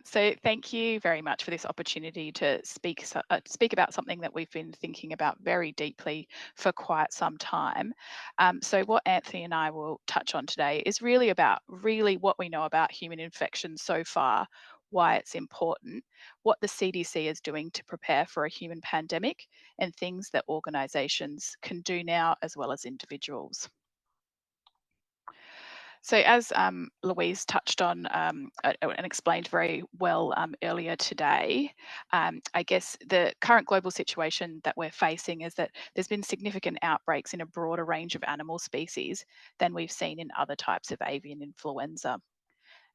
So thank you very much for this opportunity to speak about something that we've been thinking about very deeply for quite some time. So what Anthony and I will touch on today is really about what we know about human infections so far, why it's important, what the CDC is doing to prepare for a human pandemic, and things that organisations can do now as well as individuals. So as Louise touched on and explained very well earlier today, I guess the current global situation that we're facing is that there's been significant outbreaks in a broader range of animal species than we've seen in other types of avian influenza.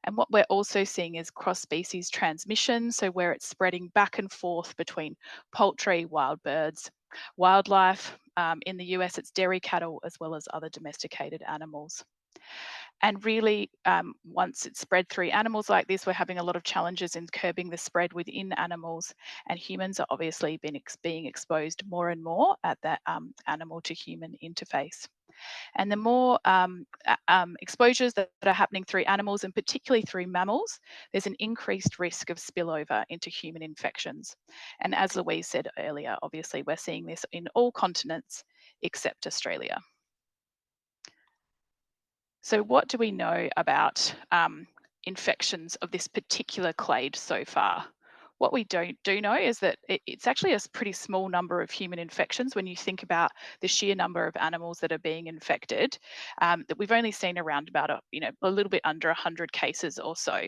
And what we're also seeing is cross-species transmission, so where it's spreading back and forth between poultry, wild birds, wildlife. In the US, it's dairy cattle as well as other domesticated animals. And really, once it's spread through animals like this, we're having a lot of challenges in curbing the spread within animals, and humans are obviously being exposed more and more at that animal to human interface. And the more exposures that are happening through animals, and particularly through mammals, there's an increased risk of spillover into human infections. And as Louise said earlier, obviously we're seeing this in all continents except Australia. So what do we know about infections of this particular clade so far? What we do know is that it's actually a pretty small number of human infections when you think about the sheer number of animals that are being infected. That we've only seen around about a little bit under 100 cases or so.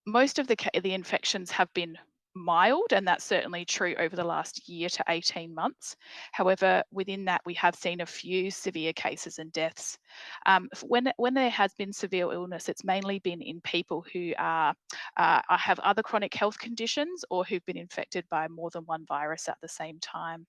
Most of the infections have been mild, and that's certainly true over the last year to 18 months. However, within that, we have seen a few severe cases and deaths. When there has been severe illness, it's mainly been in people who have other chronic health conditions or who've been infected by more than one virus at the same time.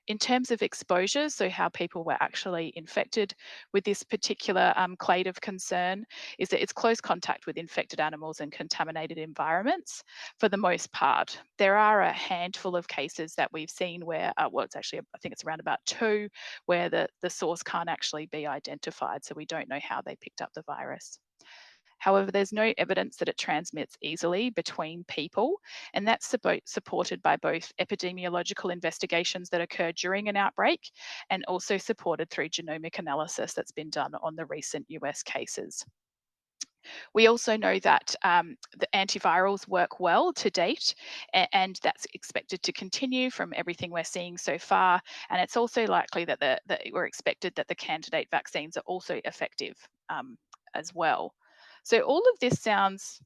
In terms of exposure, so how people were actually infected with this particular clade of concern, is that it's close contact with infected animals and contaminated environments for the most part. There are a handful of cases that we've seen where, well, it's actually, I think it's around about 2, where the source can't actually be identified, so we don't know how they picked up the virus. However, there's no evidence that it transmits easily between people, and that's supported by both epidemiological investigations that occur during an outbreak and also supported through genomic analysis that's been done on the recent US cases. We also know that the antivirals work well to date, and that's expected to continue from everything we're seeing so far. And it's also likely that we're expected that the candidate vaccines are also effective as well. So all of this sounds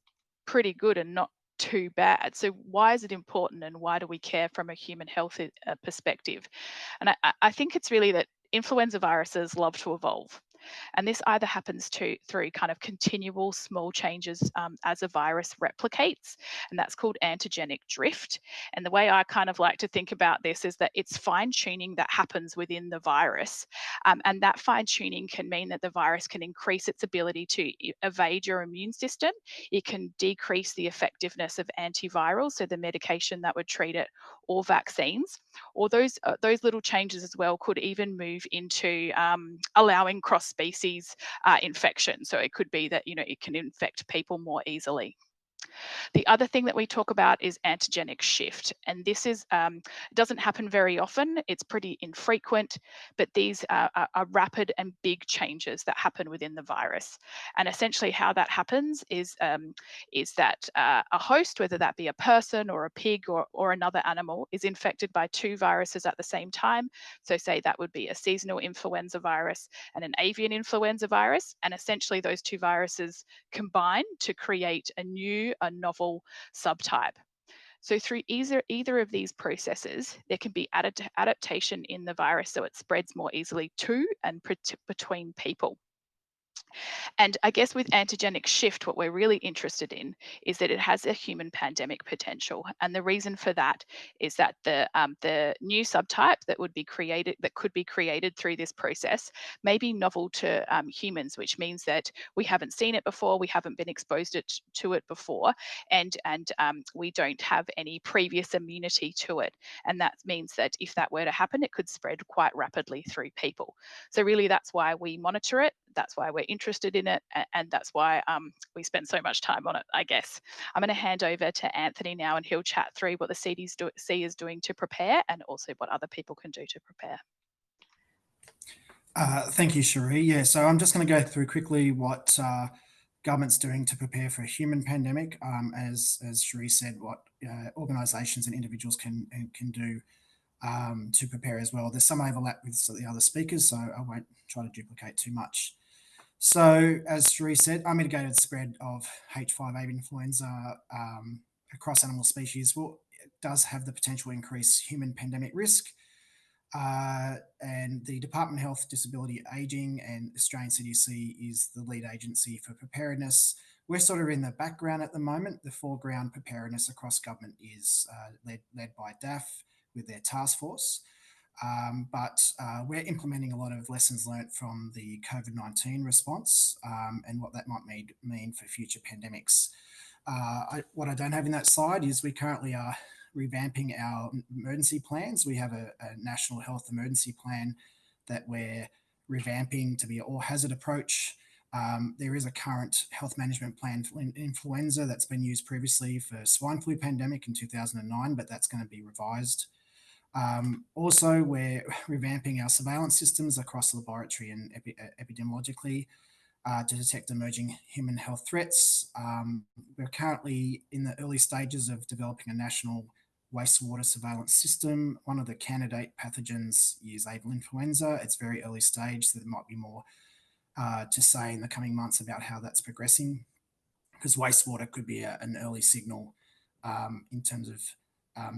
pretty good and not too bad. So why is it important, and why do we care from a human health perspective? And I think it's really that influenza viruses love to evolve. And this either happens through kind of continual small changes as a virus replicates, and that's called antigenic drift. And the way I kind of like to think about this is that it's fine tuning that happens within the virus. And that fine tuning can mean that the virus can increase its ability to evade your immune system. It can decrease the effectiveness of antivirals, so the medication that would treat it, or vaccines. Or those little changes as well could even move into allowing cross-species infection. So it could be that it can infect people more easily. The other thing that we talk about is antigenic shift, and this doesn't happen very often. It's pretty infrequent, but these are rapid and big changes that happen within the virus. And essentially, how that happens is that a host, whether that be a person or a pig or another animal, is infected by 2 viruses at the same time. So, say that would be a seasonal influenza virus and an avian influenza virus, and essentially those 2 viruses combine to create a novel subtype. So through either of these processes, there can be adaptation in the virus so it spreads more easily to and between people. And I guess with antigenic shift, what we're really interested in is that it has a human pandemic potential. And the reason for that is that the new subtype that could be created through this process may be novel to humans, which means that we haven't seen it before, we haven't been exposed to it before, and we don't have any previous immunity to it. And that means that if that were to happen, it could spread quite rapidly through people. So really, that's why we monitor it. That's why we're interested in it, and that's why we spend so much time on it, I guess. I'm going to hand over to Anthony now, and he'll chat through what the CDC is doing to prepare, and also what other people can do to prepare. Thank you, Cherie. Yeah, so I'm just going to go through quickly what government's doing to prepare for a human pandemic. As Cherie said, what organisations and individuals can do to prepare as well. There's some overlap with the other speakers, so I won't try to duplicate too much. So, as Cherie said, unmitigated spread of H5 avian influenza across animal species does have the potential to increase human pandemic risk. And the Department of Health, Disability, Ageing and Australian CDC is the lead agency for preparedness. We're sort of in the background at the moment. The foreground preparedness across government is led by DAF with their task force. But we're implementing a lot of lessons learnt from the COVID-19 response and what that might mean for future pandemics. What I don't have in that slide is we currently are revamping our emergency plans. We have a national health emergency plan that we're revamping to be an all-hazard approach. There is a current health management plan for influenza that's been used previously for swine flu pandemic in 2009, but that's going to be revised. Also, we're revamping our surveillance systems across laboratory and epidemiologically to detect emerging human health threats. We're currently in the early stages of developing a national wastewater surveillance system. One of the candidate pathogens is avian influenza. It's very early stage, so there might be more to say in the coming months about how that's progressing, because wastewater could be an early signal in terms of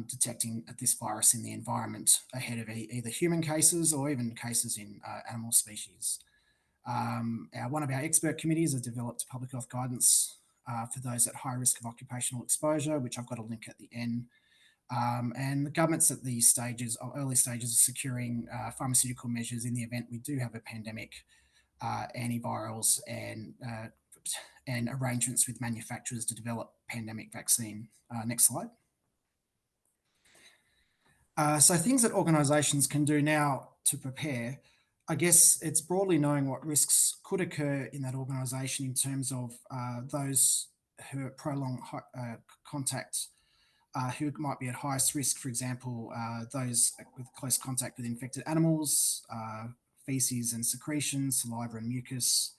detecting this virus in the environment ahead of either human cases or even cases in animal species. One of our expert committees has developed public health guidance for those at high risk of occupational exposure, which I've got a link at the end. And the government's at the early stages of securing pharmaceutical measures in the event we do have a pandemic, antivirals and arrangements with manufacturers to develop pandemic vaccine. Next slide. So things that organisations can do now to prepare, I guess it's broadly knowing what risks could occur in that organisation in terms of those who are prolonged contact, who might be at highest risk, for example, those with close contact with infected animals, feces and secretions, saliva and mucus,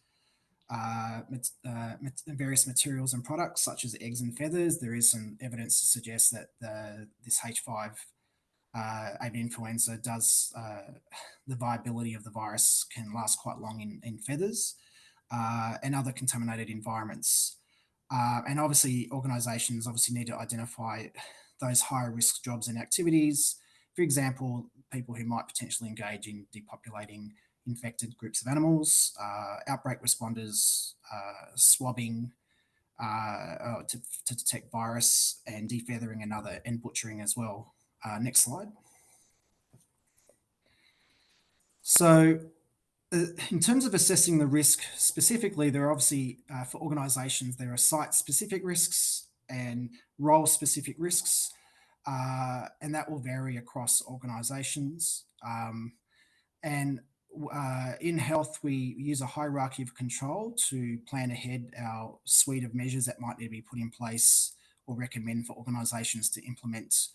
various materials and products such as eggs and feathers. There is some evidence to suggest that this H5 avian influenza the viability of the virus can last quite long in feathers and other contaminated environments. And obviously, organisations need to identify those higher risk jobs and activities. For example, people who might potentially engage in depopulating infected groups of animals, outbreak responders, swabbing to detect virus, and defeathering and butchering as well. Next slide. So in terms of assessing the risk specifically, there are obviously, for organisations, there are site-specific risks and role-specific risks, and that will vary across organisations. And in health, we use a hierarchy of control to plan ahead our suite of measures that might need to be put in place or recommend for organisations to implement.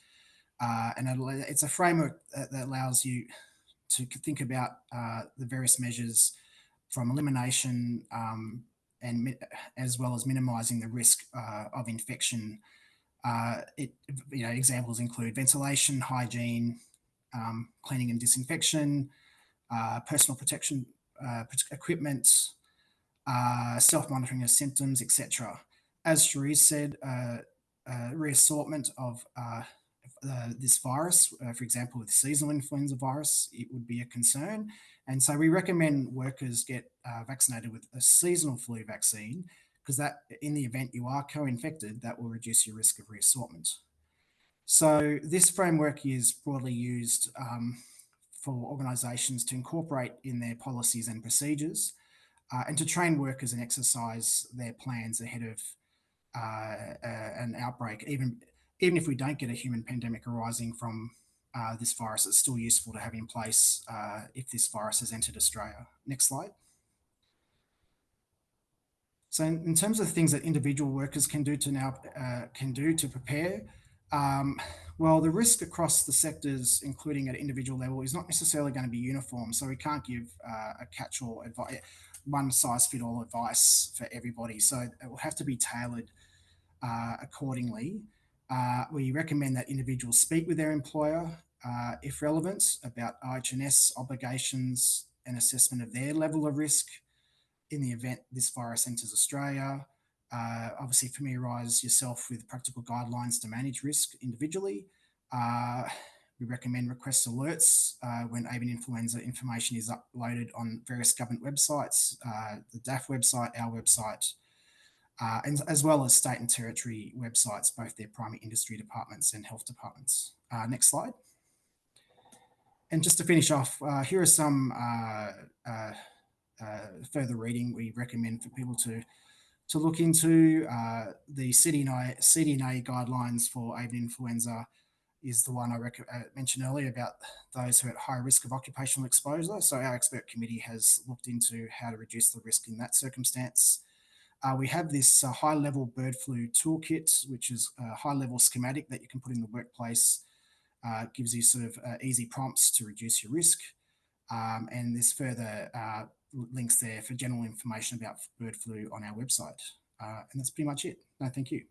And it's a framework that allows you to think about the various measures from elimination and as well as minimising the risk of infection. Examples include ventilation, hygiene, cleaning and disinfection, personal protection equipment, self-monitoring of symptoms, etc. As Cherie said, reassortment of this virus, for example, with seasonal influenza virus, it would be a concern. And so we recommend workers get vaccinated with a seasonal flu vaccine, because that, in the event you are co-infected, that will reduce your risk of reassortment. So this framework is broadly used for organisations to incorporate in their policies and procedures and to train workers and exercise their plans ahead of an outbreak. Even if we don't get a human pandemic arising from this virus, it's still useful to have in place if this virus has entered Australia. Next slide. So in terms of things that individual workers can do to prepare, um, well, the risk across the sectors, including at individual level, is not necessarily going to be uniform. So we can't give a catch-all advice, one size fit all advice for everybody. So it will have to be tailored accordingly. We recommend that individuals speak with their employer, if relevant, about OH&S obligations and assessment of their level of risk in the event this virus enters Australia. Obviously, familiarise yourself with practical guidelines to manage risk individually. We recommend request alerts when avian influenza information is uploaded on various government websites, the DAF website, our website, and as well as state and territory websites, both their primary industry departments and health departments. Next slide. And just to finish off, here are some further reading we recommend for people to look into. The CDNA guidelines for avian influenza is the one I mentioned earlier about those who are at high risk of occupational exposure. So our expert committee has looked into how to reduce the risk in that circumstance. We have this high-level bird flu toolkit, which is a high-level schematic that you can put in the workplace. Gives you sort of easy prompts to reduce your risk. And there's further links there for general information about bird flu on our website. And that's pretty much it. No, thank you.